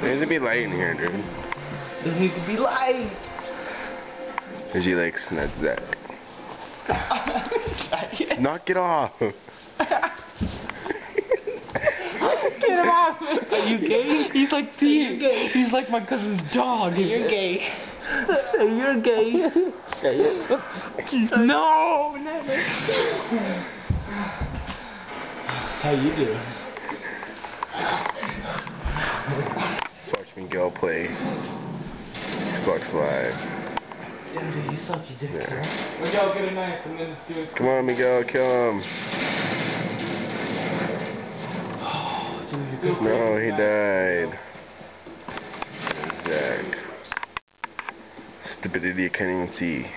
There needs to be light in here, dude. There needs to be light. Cause you like Sned Zach. Knock it off. Get him off. Are you gay? He's like gay. He's like my cousin's dog. You're gay. Say you're gay. Say it. No, never. How you doing? Watch Miguel play Xbox Live. Daddy, you suck, you dick. Yeah. Miguel, get a knife and then do it. Come on, Miguel, kill him. No, he died. Zach. Stupidity I can't even see.